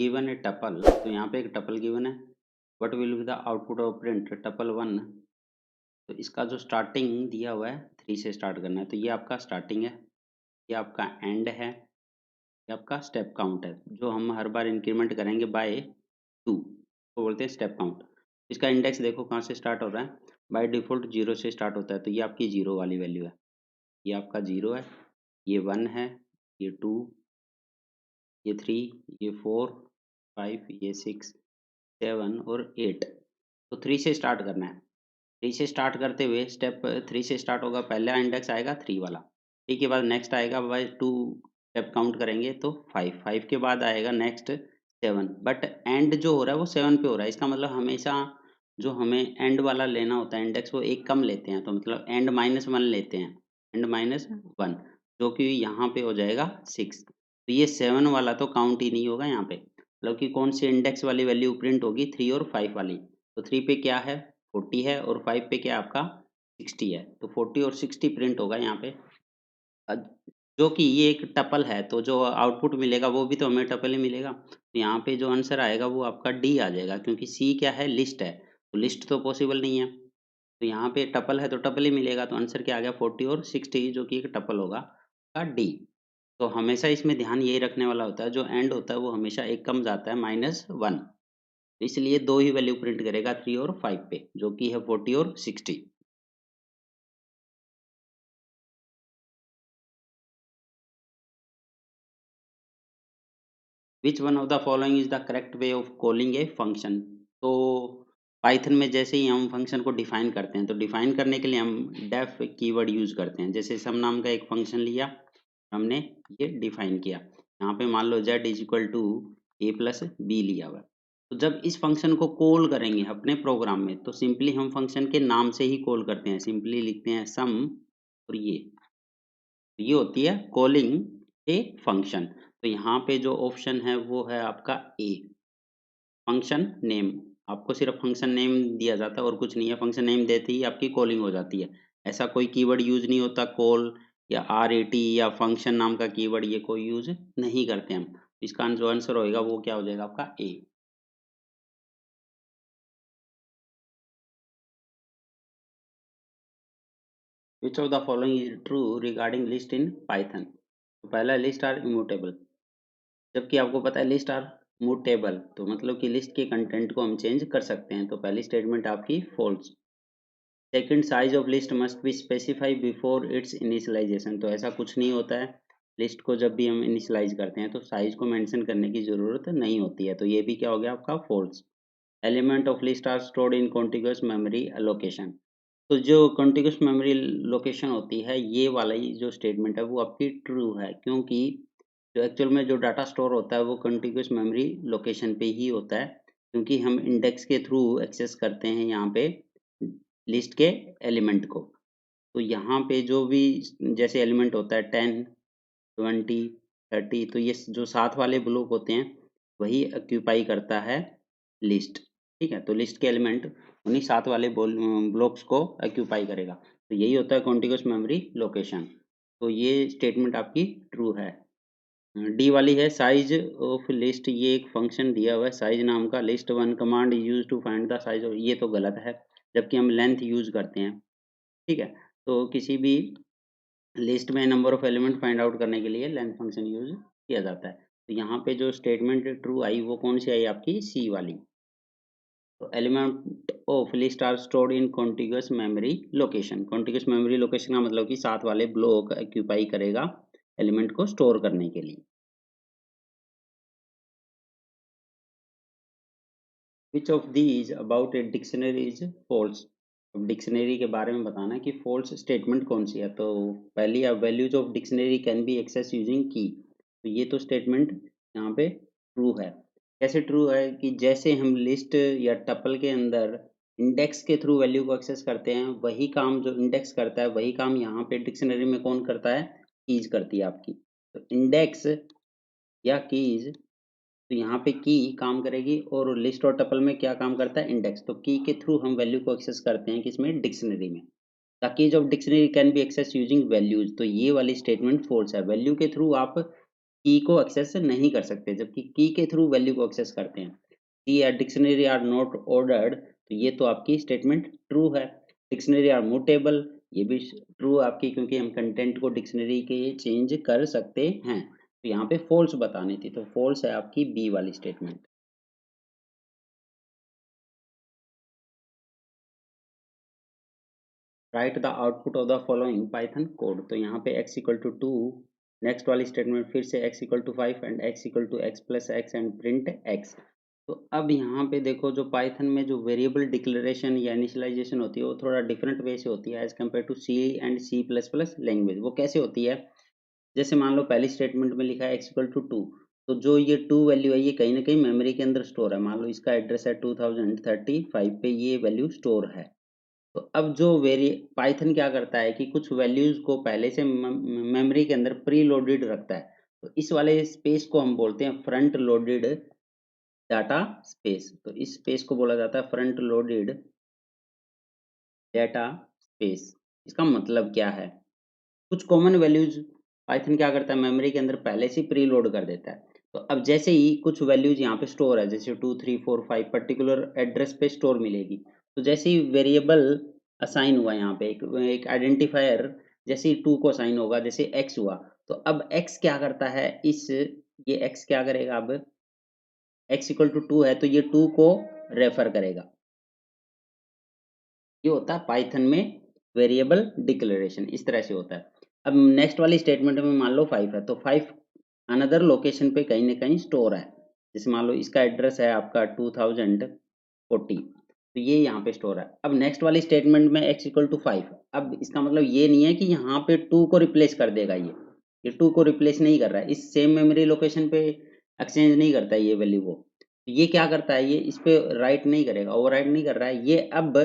Given ए tuple, तो यहाँ पे एक टपल गिवन है। What will be the output of print tuple 1। तो इसका जो स्टार्टिंग दिया हुआ है 3 से स्टार्ट करना है, तो ये आपका स्टार्टिंग है, ये आपका एंड है, ये आपका स्टेप काउंट है जो हम हर बार इंक्रीमेंट करेंगे बाय 2 तो बोलते हैं स्टेप काउंट। इसका इंडेक्स देखो कहाँ से स्टार्ट हो रहा है, बाय डिफ़ॉल्ट 0 से स्टार्ट होता है, तो ये आपकी 0 वाली वैल्यू है, ये आपका 0 है, ये 1 है, ये 2, ये 3, ये 4, 5, ये 6, 7 और 8। तो 3 से स्टार्ट करना है। 3 से स्टार्ट करते हुए स्टेप 3 से स्टार्ट होगा, पहला इंडेक्स आएगा 3 वाला। 3 के बाद नेक्स्ट आएगा बाय 2 स्टेप काउंट करेंगे तो 5, 5 के बाद आएगा नेक्स्ट 7, बट एंड जो हो रहा है वो 7 पे हो रहा है। इसका मतलब हमेशा जो हमें एंड वाला लेना होता है इंडेक्स वो एक कम लेते हैं, तो मतलब एंड -1 लेते हैं, एंड -1 जो कि यहाँ पे हो जाएगा 6। तो ये 7 वाला तो काउंट ही नहीं होगा यहाँ पे, मतलब कि कौन सी इंडेक्स वाली वैल्यू प्रिंट होगी, 3 और 5 वाली। तो 3 पे क्या है 40 है और 5 पे क्या है आपका 60 है, तो 40 और 60 प्रिंट होगा यहाँ पे। अ, जो कि ये एक टपल है, तो जो आउटपुट मिलेगा वो भी तो हमें टपल ही मिलेगा। तो यहाँ पे जो आंसर आएगा वो आपका डी आ जाएगा, क्योंकि सी क्या है लिस्ट है, तो लिस्ट तो पॉसिबल नहीं है। तो यहाँ पे टपल है तो टपल ही मिलेगा, तो आंसर क्या आ गया 40 और 60 जो कि एक टपल होगा का डी। तो हमेशा इसमें ध्यान यही रखने वाला होता है, जो एंड होता है वो हमेशा एक कम जाता है -1, इसलिए 2 ही वैल्यू प्रिंट करेगा 3 और 5 पे, जो कि है 40 और 60। Which one of the following is the correct way of calling a function. तो पाइथन में जैसे ही हम फंक्शन को डिफाइन करते हैं, तो डिफाइन करने के लिए हम डेफ कीवर्ड यूज करते हैं। जैसे सम नाम का एक फंक्शन लिया, हमने ये डिफाइन किया, यहाँ पे मान लो z is equal to A plus B लिया हुआ है। तो जब इस फंक्शन को कॉल करेंगे अपने प्रोग्राम में, तो सिंपली हम फंक्शन के नाम से ही कॉल करते हैं, सिंपली लिखते हैं सम, और ये होती है कॉलिंग ए फंक्शन। तो यहाँ पे जो ऑप्शन है वो है आपका ए, फंक्शन नेम। आपको सिर्फ फंक्शन नेम दिया जाता है और कुछ नहीं है, फंक्शन नेम देते ही आपकी कॉलिंग हो जाती है। ऐसा कोई कीवर्ड यूज नहीं होता कॉल या आरएटी या फंक्शन नाम का कीवर्ड, ये कोई यूज नहीं करते हम। इसका जो आंसर होएगा वो क्या हो जाएगा आपका A. Which of the following is true regarding list in Python. तो पहला लिस्ट आर इम्यूटेबल, जबकि आपको पता है लिस्ट आर मूटेबल, तो मतलब कि लिस्ट के कंटेंट को हम चेंज कर सकते हैं, तो पहली स्टेटमेंट आपकी false. Second, size of list must be specify before its initialisation, तो ऐसा कुछ नहीं होता है। लिस्ट को जब भी हम इनिशियलाइज करते हैं तो साइज को मेंशन करने की जरूरत नहीं होती है, तो ये भी क्या हो गया आपका false. Element of list are stored in contiguous memory location, तो जो कॉन्टिग्यूअस मेमोरी लोकेशन होती है, ये वाला ही जो स्टेटमेंट है वो आपकी ट्रू है, क्योंकि जो एक्चुअल में जो डाटा स्टोर होता है वो कॉन्टिग्यूअस मेमोरी लोकेशन पे ही होता है, क्योंकि हम इंडेक्स के थ्रू एक्सेस करते हैं यहाँ पे लिस्ट के एलिमेंट को। तो यहाँ पे जो भी जैसे एलिमेंट होता है 10, 20, 30, तो ये जो साथ वाले ब्लॉक होते हैं वही ऑक्यूपाई करता है लिस्ट। ठीक है, तो लिस्ट के एलिमेंट उन्हीं साथ वाले ब्लॉक्स को ऑक्यूपाई करेगा, तो यही होता है कॉन्टिग्यूअस मेमोरी लोकेशन। तो ये स्टेटमेंट आपकी ट्रू है। डी वाली है साइज ऑफ लिस्ट, ये एक फंक्शन दिया हुआ है साइज नाम का, list one command use to find the size of, ये तो गलत है, जबकि हम लेंथ यूज करते हैं। ठीक है, तो किसी भी लिस्ट में number of element find out करने के लिए लेंथ फंक्शन यूज किया जाता है। तो यहाँ पे जो स्टेटमेंट ट्रू आई वो कौन सी आई आपकी सी वाली। तो element of list are stored in contiguous memory location, contiguous memory location का मतलब कि साथ वाले ब्लॉक ऑक्यूपाई करेगा एलिमेंट को स्टोर करने के लिए। Which of these about a dictionary is false. अब डिक्शनरी के बारे में बताना कि फॉल्स स्टेटमेंट कौन सी है। तो पहली, values of dictionary can be access using key, तो ये तो स्टेटमेंट यहाँ पे ट्रू है। कैसे ट्रू है कि जैसे हम लिस्ट या टपल के अंदर इंडेक्स के थ्रू वैल्यू को एक्सेस करते हैं, वही काम जो इंडेक्स करता है वही काम यहाँ पे डिक्शनरी में कौन करता है, कीज करती है आपकी। तो इंडेक्स या कीज, तो यहाँ पे की काम करेगी, और लिस्ट और टपल में क्या काम करता है, इंडेक्स। तो की के थ्रू हम वैल्यू को एक्सेस करते हैं किसमें, डिक्शनरी में। The keys of dictionary can be access using values, तो ये वाली स्टेटमेंट फॉल्स है। वैल्यू के थ्रू आप की को एक्सेस नहीं कर सकते, जबकि की के थ्रू वैल्यू को एक्सेस करते हैं। सी या डिक्शनरी आर नॉट ऑर्डर्ड, तो ये तो आपकी स्टेटमेंट ट्रू है। डिक्शनरी आर मूवेबल, ये भी ट्रू आपकी, क्योंकि हम कंटेंट को डिक्शनरी के चेंज कर सकते हैं। तो यहाँ पे फॉल्स बतानी थी, तो फॉल्स है आपकी बी वाली statement. Write the output of the following Python code, तो यहाँ पे x इक्वल टू 2, नेक्स्ट वाली स्टेटमेंट फिर से x equal to 5 and x equal to x plus x and print x। तो अब यहाँ पे देखो, जो पाइथन में जो वेरिएबल डिक्लेरेशन या इनिशियलाइजेशन होती है वो थोड़ा डिफरेंट वे से होती है as compare to C and C plus plus language. वो कैसे होती है, जैसे मान लो पहली स्टेटमेंट में लिखा है x इक्वल टू 2, तो जो ये 2 वैल्यू है ये कहीं ना कहीं मेमोरी के अंदर स्टोर है। मान लो इसका एड्रेस है 2035 पे, ये वैल्यू स्टोर है। तो अब जो वेरी पाइथन क्या करता है कि कुछ वैल्यूज को पहले से मेमोरी के अंदर प्री लोडेड रखता है। तो इस वाले स्पेस को हम बोलते हैं फ्रंट लोडेड डाटा स्पेस। तो इस स्पेस को बोला जाता है फ्रंट लोडेड डाटा स्पेस। इसका मतलब क्या है, कुछ कॉमन वैल्यूज पाइथन क्या करता है, मेमोरी के अंदर पहले से प्री लोड कर देता है। तो अब जैसे ही कुछ वैल्यूज यहाँ पे स्टोर है, जैसे 2 3 4 5 पर्टिकुलर एड्रेस पे स्टोर मिलेगी, तो जैसे ही वेरिएबल असाइन हुआ यहाँ पे एक आइडेंटिफायर, जैसे ही 2 को असाइन होगा, जैसे x हुआ, तो अब x क्या करता है, इस ये x क्या करेगा, अब x इक्वल टू 2 है तो ये 2 को रेफर करेगा। ये होता है पाइथन में वेरिएबल डिक्लेरेशन, इस तरह से होता है। अब नेक्स्ट वाली स्टेटमेंट में मान लो 5 है, तो 5 अनदर लोकेशन पे कहीं ना कहीं स्टोर है। जैसे मान लो इसका एड्रेस है आपका 2040, तो ये यहाँ पे स्टोर है। अब नेक्स्ट वाली स्टेटमेंट में x इक्वल टू 5, अब इसका मतलब ये नहीं है कि यहाँ पे 2 को रिप्लेस कर देगा, ये 2 को रिप्लेस नहीं कर रहा है, इस सेम मेमोरी लोकेशन पे एक्सचेंज नहीं करता है ये वैल्यू को। तो ये क्या करता है, ये इस पे राइट नहीं करेगा, ओवरराइट नहीं कर रहा है ये। अब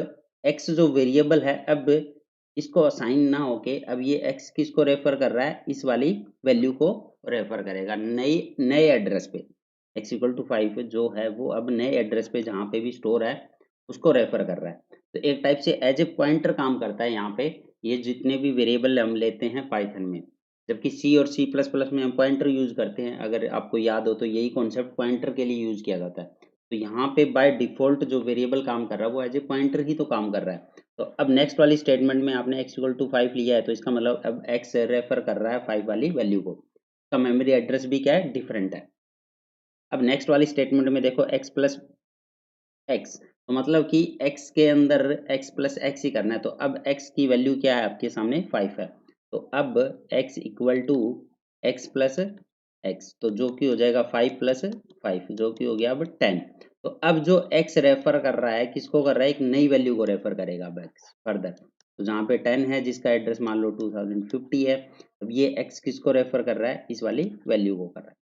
x जो वेरिएबल है, अब इसको असाइन ना होके अब ये x किसको रेफर कर रहा है, इस वाली वैल्यू को रेफर करेगा नई नए एड्रेस पे। x इक्वल टू 5 जो है वो अब नए एड्रेस पे जहाँ पे भी स्टोर है उसको रेफर कर रहा है। तो एक टाइप से एज ए पॉइंटर काम करता है यहाँ पे, ये जितने भी वेरिएबल हम लेते हैं पाइथन में। जबकि सी और सी प्लस प्लस में हम पॉइंटर यूज करते हैं, अगर आपको याद हो तो यही कॉन्सेप्ट पॉइंटर के लिए यूज किया जाता है। तो यहाँ पे बाय डिफॉल्ट जो वेरिएबल काम कर रहा है वो एज ए पॉइंटर ही तो काम कर रहा है। तो अब नेक्स्ट वाली स्टेटमेंट में आपने x इक्वल टू 5 लिया है, तो इसका मतलब अब x रेफर कर रहा है 5 वाली वैल्यू को। इसका मेमोरी एड्रेस भी क्या है, डिफरेंट है। अब नेक्स्ट वाली स्टेटमेंट में देखो x प्लस एक्स, तो मतलब कि x के अंदर x प्लस एक्स ही करना है। तो अब x की वैल्यू क्या है आपके सामने 5 है, तो अब x equal to x plus x, तो जो कि हो जाएगा 5 प्लस 5 जो कि हो गया अब 10। तो अब जो x रेफर कर रहा है किसको कर रहा है, एक नई वैल्यू को रेफर करेगा अब x फर्दर। तो जहाँ पे 10 है जिसका एड्रेस मान लो 2050 है, अब ये x किसको रेफर कर रहा है, इस वाली वैल्यू को कर रहा है।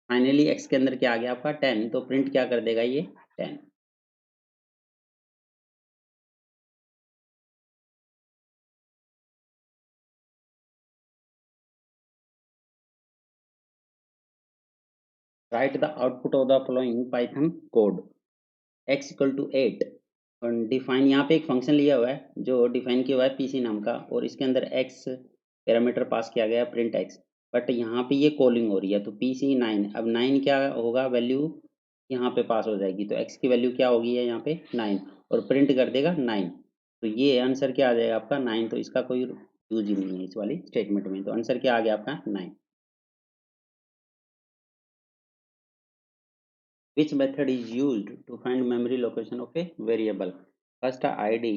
फाइनली x के अंदर क्या आ गया आपका 10, तो प्रिंट क्या कर देगा ये 10। Write the output of the following Python code, x equal to 8 और डिफाइन, यहाँ पे एक फंक्शन लिया हुआ है जो डिफाइन किया हुआ है पीसी नाम का, और इसके अंदर x पैरामीटर पास किया गया है प्रिंट x। बट यहाँ पे ये कॉलिंग हो रही है, तो pc 9, अब 9 क्या होगा वैल्यू, यहाँ पे पास हो जाएगी, तो x की वैल्यू क्या होगी है यहाँ पे 9, और प्रिंट कर देगा 9। तो ये आंसर क्या आ जाएगा आपका 9, तो इसका कोई यूज ही नहीं है इस वाली स्टेटमेंट में, तो आंसर क्या आ गया आपका 9। Which method is used to find memory location of a variable? First id,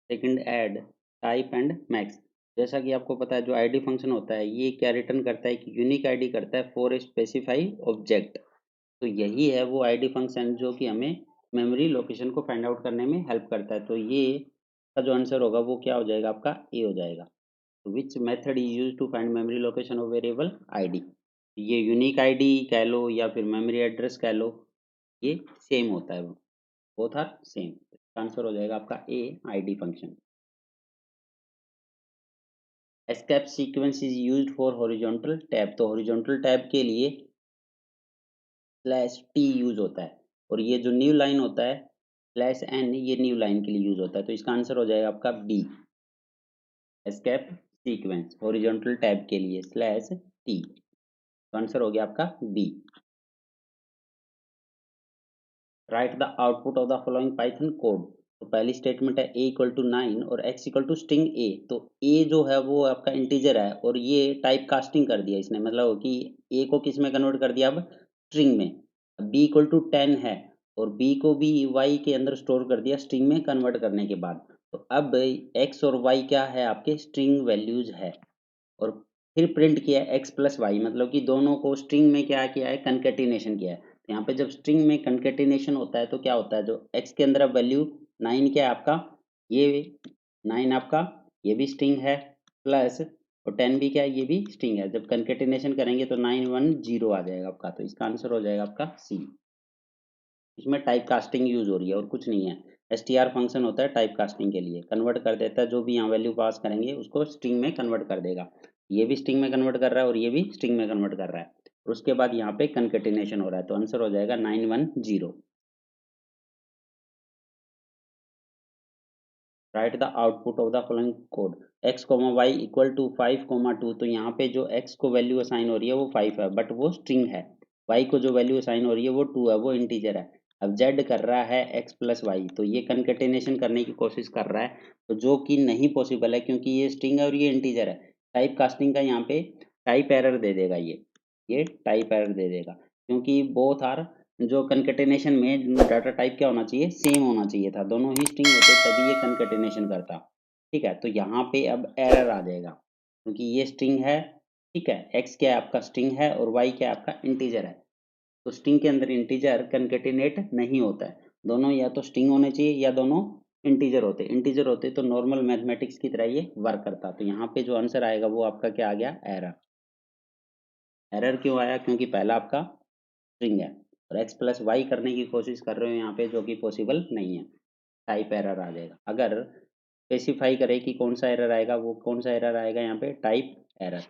second add, type and max। जैसा कि आपको पता है जो id फंक्शन होता है ये क्या रिटर्न करता है कि यूनिक आईडी करता है फॉर ए स्पेसिफाई ऑब्जेक्ट। तो यही है वो आईडी फंक्शन जो कि हमें मेमोरी लोकेशन को फाइंड आउट करने में हेल्प करता है। तो ये का जो आंसर होगा वो क्या हो जाएगा आपका ए हो जाएगा। तो which method is use to find memory location of variable ID, ये यूनिक आईडी कह लो या फिर मेमोरी एड्रेस कह लो, ये सेम होता है, वो बोथ आर सेम। आंसर हो जाएगा आपका A ID function. Escape sequence is used for horizontal tab, तो हॉरिजॉन्टल टैब के लिए स्लैश टी यूज होता है, और ये जो न्यू लाइन होता है स्लैश एन, ये न्यू लाइन के लिए यूज होता है। तो इसका आंसर हो जाएगा आपका B, escape sequence horizontal tab के लिए स्लैश टी। तो आंसर हो गया आपका B. Write the output of the following Python code. तो पहली स्टेटमेंट है a इक्वल टू 9 और x equal to string a। तो a जो है वो आपका इंटीजर है और ये टाइप कास्टिंग कर दिया इसने, मतलब कि a को किस में कन्वर्ट कर दिया, अब स्ट्रिंग में। b इक्वल टू 10 है और b को भी y के अंदर स्टोर कर दिया स्ट्रिंग में कन्वर्ट करने के बाद। तो अब x और y क्या है, आपके स्ट्रिंग वैल्यूज है। और फिर प्रिंट किया एक्स प्लस वाई, मतलब कि दोनों को स्ट्रिंग में क्या किया है, कंकेटिनेशन किया है। तो यहाँ पे जब स्ट्रिंग में कंकेटिनेशन होता है तो क्या होता है, जो एक्स के अंदर अब वैल्यू 9 क्या है आपका, ये 9 आपका, ये भी स्ट्रिंग है, प्लस और 10 भी क्या है, ये भी स्ट्रिंग है। जब कंकेटिनेशन करेंगे तो 910 आ जाएगा आपका। तो इसका आंसर हो जाएगा आपका सी। इसमें टाइप कास्टिंग यूज हो रही है और कुछ नहीं है। str फंक्शन होता है टाइप कास्टिंग के लिए, कन्वर्ट कर देता है जो भी यहाँ वैल्यू पास करेंगे उसको स्ट्रिंग में कन्वर्ट कर देगा। ये भी स्ट्रिंग में कन्वर्ट कर रहा है और ये भी स्ट्रिंग में कन्वर्ट कर रहा है। और उसके बाद यहाँ पे कंकेटिनेशन हो रहा है, तो आंसर हो जाएगा 910। Write the output of the following code. X comma y equal to 5 2। तो यहाँ पे जो एक्स को वैल्यू असाइन हो रही है वो 5 है बट वो स्ट्रिंग है। वाई को जो वैल्यू असाइन हो रही है वो 2 है, वो इंटीजर है। अब जेड कर रहा है एक्स प्लस वाई, तो ये कंकेटिनेशन करने की कोशिश कर रहा है, तो जो कि नहीं पॉसिबल है क्योंकि ये स्ट्रिंग है और ये इंटीजर है। टाइप कास्टिंग का यहाँ पे टाइप एरर दे देगा, ये टाइप एरर दे देगा क्योंकि बोथ आर, जो कंकेटिनेशन में डाटा टाइप क्या होना चाहिए, सेम होना चाहिए था, दोनों ही स्ट्रिंग होते तभी ये कंकेटिनेशन करता। ठीक है, तो यहाँ पे अब एरर आ जाएगा क्योंकि ये स्ट्रिंग है। ठीक है, एक्स क्या है आपका, स्ट्रिंग है और वाई क्या है आपका, इंटीजर है। तो स्ट्रिंग के अंदर इंटीजर कंकेटिनेट नहीं होता है, दोनों या तो स्ट्रिंग होने चाहिए या दोनों इंटीजर होते। इंटीजर होते तो नॉर्मल मैथमेटिक्स की तरह ये वर्क करता। तो यहाँ पे जो आंसर आएगा वो आपका क्या आ गया, एरर। एरर क्यों आया, क्योंकि पहला आपका स्ट्रिंग है और एक्स प्लस वाई करने की कोशिश कर रहे हो यहाँ पे, जो कि पॉसिबल नहीं है। टाइप एरर आ जाएगा। अगर स्पेसिफाई करें कि कौन सा एरर आएगा, वो कौन सा एरर आएगा यहाँ पे, टाइप एरर।